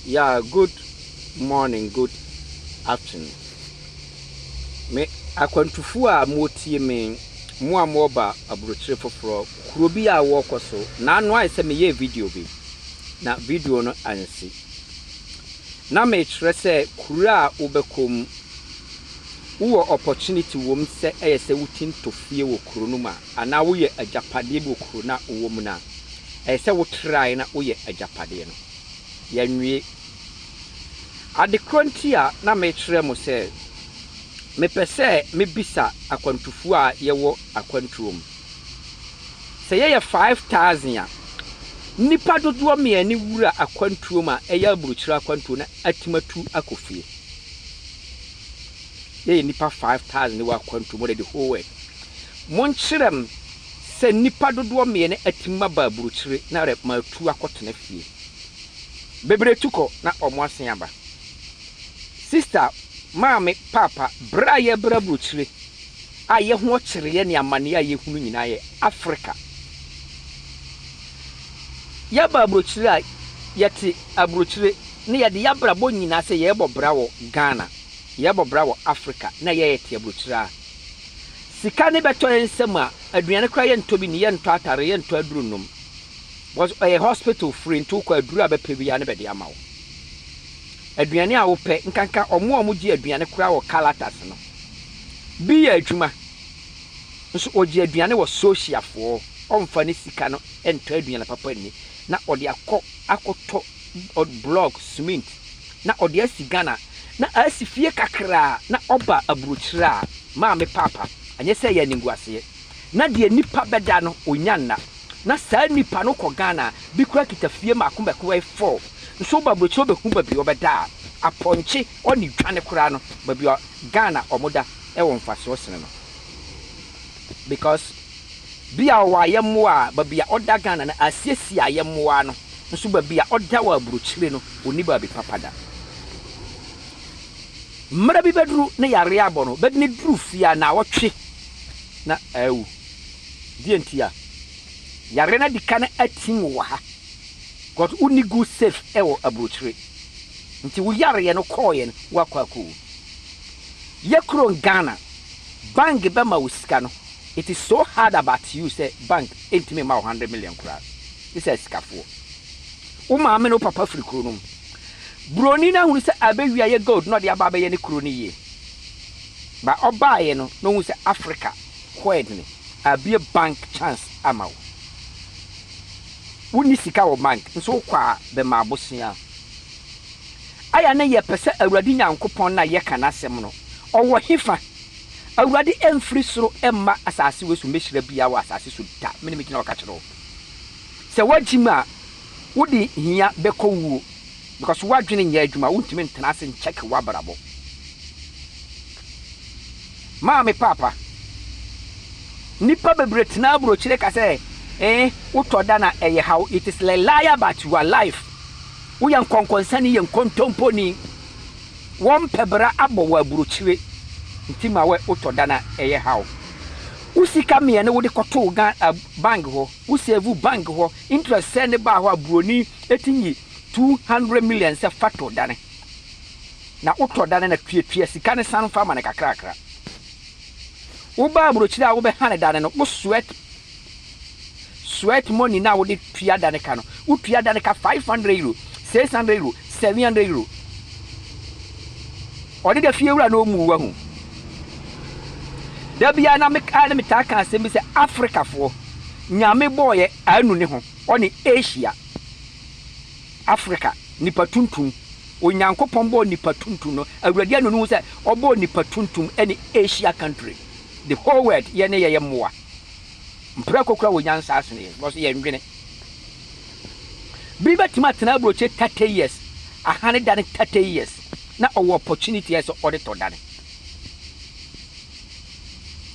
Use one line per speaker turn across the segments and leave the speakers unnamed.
Yeah, good morning, good afternoon. Me akwantufu a motie me mo a mo ba abrochire foforo kuro bi a wo koso na anu ai se me ye video bi na video no ansi na me kire se kuro a obekom wo opportunity wom se eyese wutin tofie wo kuro no ma ana wo ye ajapade bo kuro na wo mu na eyese wo try na wo ye ajapade no yanwie adekrontia na me kire mo se me pese me bisa akwantufu a ye wo akwantuom se ye 5000 a nipa dodo me ani wura akwantuom a eya buruchira akwantuo na atimatu akofie ye nipa 5000 ne wa akwantuom de whole way mon kirem se nipa dodo me ne atimma ba buruchire na re matu akotena fie bebre tuko na omo asen aba sister Mami papa bra ye bra buruchire aye ho kire ye ne amane aye hunu nyina ye Africa ya ba buruchire a yeti aburuchire ne ye de ya bra bo nyina se ye bobra wo Ghana ye bobra wo Africa na ye yeti aburuchire a sika ne beto ensem a aduane kra ye ntobi ne ye nto atare ye nto adurunum was a hospital free nto kwa aduru abepebi ya ne bede amawo aduane a wo pɛ nkanka omo gi aduane kura wo kalatas no bi ya adwuma nso ogi aduane wo sociafo omfa ne sika no ento aduane papa ni na ode akoto block cement na ode asi Ghana na asi fie kakra na oba aburuchira ma me papa anye sɛ ya ninguase na de nipa beda no onyanna na saa nipa no kɔ Ghana bi kura kitafie makombeko 4 nso ba brocho be hu ba bi obeda aponche oni dwane kura no ba bi Ghana omoda e won faso sene no because bia wa yemmoa ba bia oda Ghana na asiesi ayemmoa no nso ba bia oda wa brochire no oni ba bi papada mra bi bedru na yare abo no bedne dru fia na wotwe na awu dientia yare na dikana atim wo ha God uni go safe ewo abrochire nti wo yare ye no koye no wakwaku ye kro Ghana bank be ma usika no it is so hard about you say bank entime ma 100 million kura this is skafo wo ma me no papa firi kro no broni na hunu se abewia ye gold no de aba ye ne kro ni ye ba oba ye no no hu se Africa kwed ni abi bank chance amawo woni sika wo bank nso kwa be ma abosia aya na ye pese awurade nyankopon na ye kana asem no owo hifa awurade emfiri soro emma asase wesu mehira bia wa asase so da mene mekina o ka kiro se wagima wodi hia beko wuo because wadwene nya adwuma wontimi ntena ase ncheck wabrabo maame papa nipa bebre tena abrochire ka se utoda na eye how it is a lie about your life we yan konkonsani yan kontomponi won pebra abo wa buruchire ntima we utoda na eye how usika me ne wo de koto ga bank ho usevu bank ho interest ne ba ho abroni etinyi 200 million se fato dane na utoda na tuetue sika ne san fa ma ne kakrakra wo ba buruchire a wo be hane dane no wo sweat money na wo de tua dane ka no wo tua dane ka 500 euro 600 euro 700 euro odi de fie wura no mu wa hu da bia na me ta kan se mi se Africa fo nyame boye anu ne ho oni Asia Africa nipa tuntum onyankopon bo nipa tuntum no awurade anu no se obo nipa tuntum any Asia country the whole world ye ne ye moa mpra kokura wo nyansa asene bo so ye ndwene biba timatena broche 30 years ahane dane 30 years na owo opportunity yes auditor dane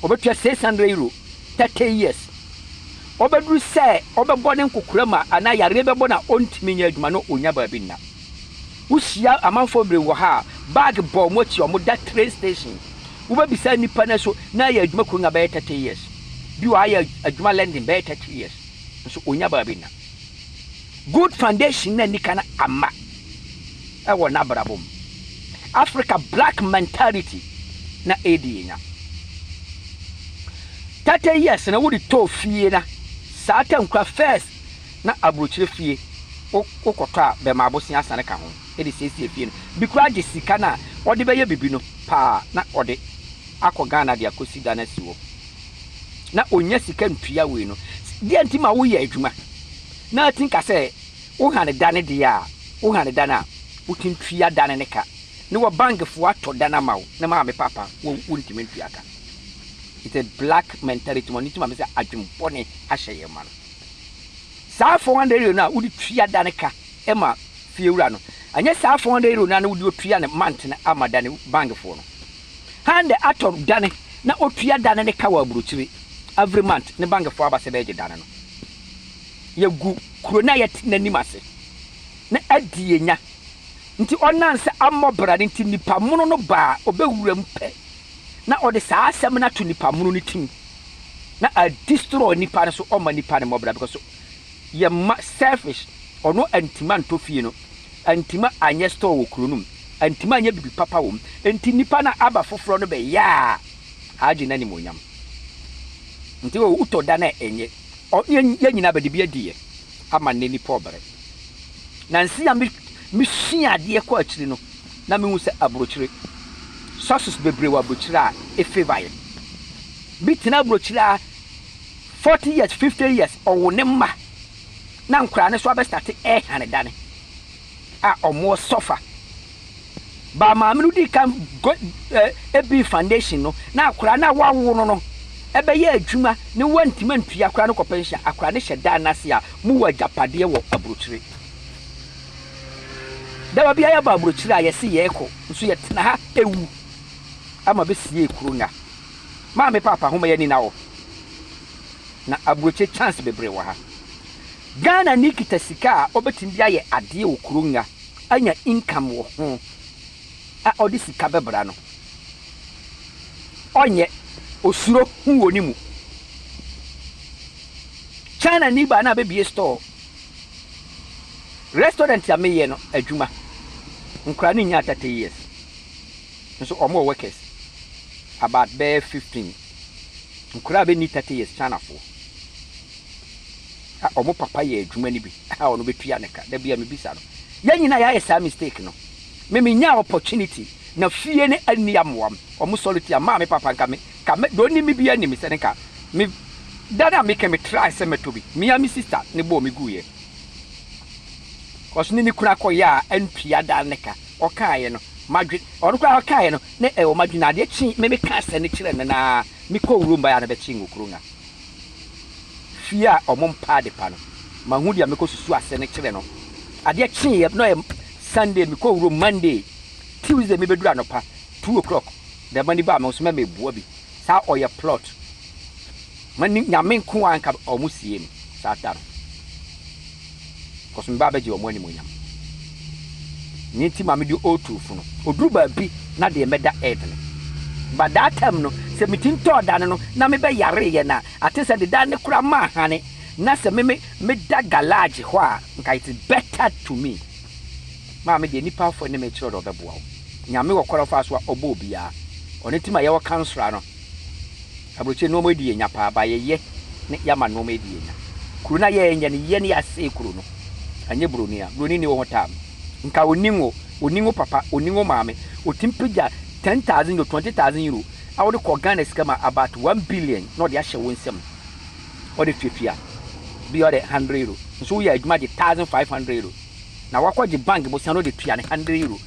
obetua 600 euro 30 years obedru se obebone nkokura ma ana yare bebo na ontimi nya adwuma no onya ba bi na usia amanfo bre wo ha bag bo mochi omo that train station wo be bisa nipa na so na ya adwuma ko nga ba 30 years bi wa ya adwuma landing ba 30 years so onya ba bi na good foundation na nika na ama ɛwɔ n'abrabom. Africa black mentality na edi nya. 30 years na wodi to fie na saa tankwa first na abrochire fie okotɔ a be ma abosia asane ka ho e de siesie fie no bikura age sika na ɔde bɛyɛ bibi no pa na ɔde akɔ Ghana de akosi da na siwo na onya sika ntua we no de antima wo yɛ adwuma na tinka sɛ wo hane dane de a wo hane dane a wo tintua dane ne ka ne wo bank fo atɔ dane ma wo na ma me papa wo ntimi ntua ka. It's a black mentality. Money to my say adwumpone ahye ye man. Saa 400 euro na wudi tua dane ka ema fiewura no. Anya saa 400 euro na wudi tua ne month na amada ne bank fo no. Hande ato dane na otua dane ne ka wa buruchiri every month ne bank fo abase beje dane no. Ye gu kuro na yet nanim ase. Na adie nya. Nti onanse amobra nti nipa mono no ba obewura mpe. Na ode saa asem na to nipa munu ni tim na a destroy nipa ne so o ma nipa ne mobra because ye selfish ono antima nto fie no antima anye store wo kronum antima anye bibi papa wo enti nipa na aba foforo no be ya haji na ni monyam nti wo utoda na enye ye nyina bade bi adie ama ne nipa obere na nsi ya mi hia ade ko akiri no na me hu se abrochire sources bebre wa brochira e favor bitina brochira 40 years 50 years owo ne ma na nkura ne so abestart hane dane a omo sofa ba ma me no di kan ebi foundation no na akura na wawo no ebe ye adwuma ne wantima ntua akura ne kopensha akura ne hyeda na se a mu wa japade wo abrochire da bia ya ba abrochire a yesi ye ko nso ye tena ha ewu ama besie kurunga ma me papa homa yani na wo na abroche chance bebre wa ha Ghana nikita sika obetimbi aye ade wo kurunga anya income wo ho a odi sika bebra no onye osuro hu woni mu China ni ba na be store restaurant ya meye no adwuma nkra ni nya 30 years so omo workers about bare 15 nkura be ni 30 years China for omo papa ye adwuma ni bi ono betua ne ka da bia me bisa no ya nyina ya yesa mistake no me nya opportunity na fie ne ani amwam omo solitude ma me papa nka me do ni me bia ni me se ne ka me dada me ke me try se metobi me ya me sister ne bo me guye kosni ni kuna ko ya antua da ne ka o kaaye no madwe orukwa akaye no ne o madwe na de chi me ka se ne kire na me ko wurumba ya na be chi ngokurunga fia omompa de pa no mahu dia me ko susu ase ne kire no ade chi ye no Sunday me ko wurum Monday Tuesday me bedura no pa 2 o'clock the money ba me so me bua bi sa oye plot mani nyame nko anka omusie mi sa ta ko so me ba beje omani monyam nti ma me di o2 fu no oduru ba bi na de meda edne ba that time no se mitinto da no na me be yare ye na ate se de da ne kura ma hane na se me da garage ho a nka it better to me ma me de nipa fo ne me chiro do beboa nyame wo kora fa so obo bia one tima ye wo councilor no abroche no mo di enya pa ba ye ne yama no mo di enya kuru na ye enya ne ye ne ya se kuru no anye broni ni wo hotam nka oningo papa oningo mame otimpeja 10,000 to 20,000 euro awode ko Ghana skama about 1 billion no de ahye wonsem ode twetwia bi ode 100 euro so ya adwuma de 1,500 euro na wakwaje bank bo sano de twia ne 100 euro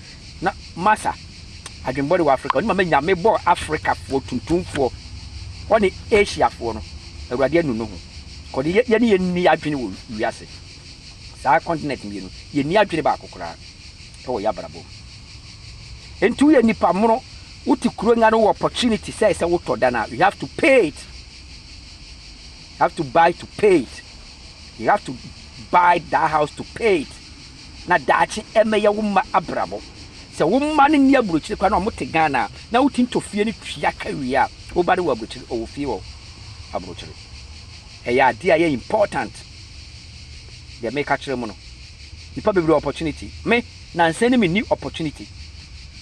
na masa adwembode wa Africa oni ma nyame bo Africa fo tuntumfo oni Asia fo no awurade anu no ho ko de ye ne ye ni adwene wo wiase sa continent bi no ye ni adwene ba akokora to ya brabo entu ye nipa mono uti kuronga no opportunity say wo na you have to pay it, you have to buy to pay it, you have to buy that house to pay it na dachi emeye wumma abrabo se wumma ne nia burochire kwa na omote Ghana na uti ntofie ne twia kawia wo bare wo aburochire o fie wo aburochire eya dia ye important they make actually mono nipa bebre opportunity me na nsene me ni opportunity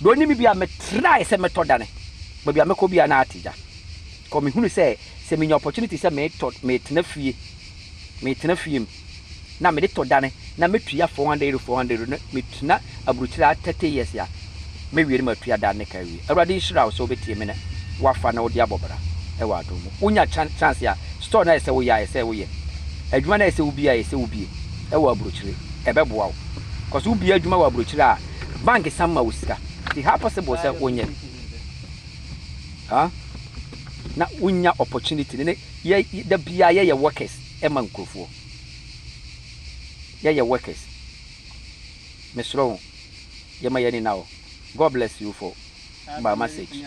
do ni me bia me try se me to dane ba bia me ko bia na atija ko me hunu se me nya opportunity se me tena fie na me de to dane na me tua 400 na me tuna aburukyira 30 years ya me wiere ma tua dane ka wi awrade shira so betie me na wafa na odi abobra e wa do mu unya chance ya store na ese wo ya ese wo ye adwuma na ese wo bia ese wo bie e wa aburukyire e be boa wo cause wo bia adwuma wa aburukyire a bank samma wo sika ti ha possible se wonye ha na unya opportunity ne ye da bia ye workers e man krofo ye workers mesro ye ma ye ni now God bless you for my message.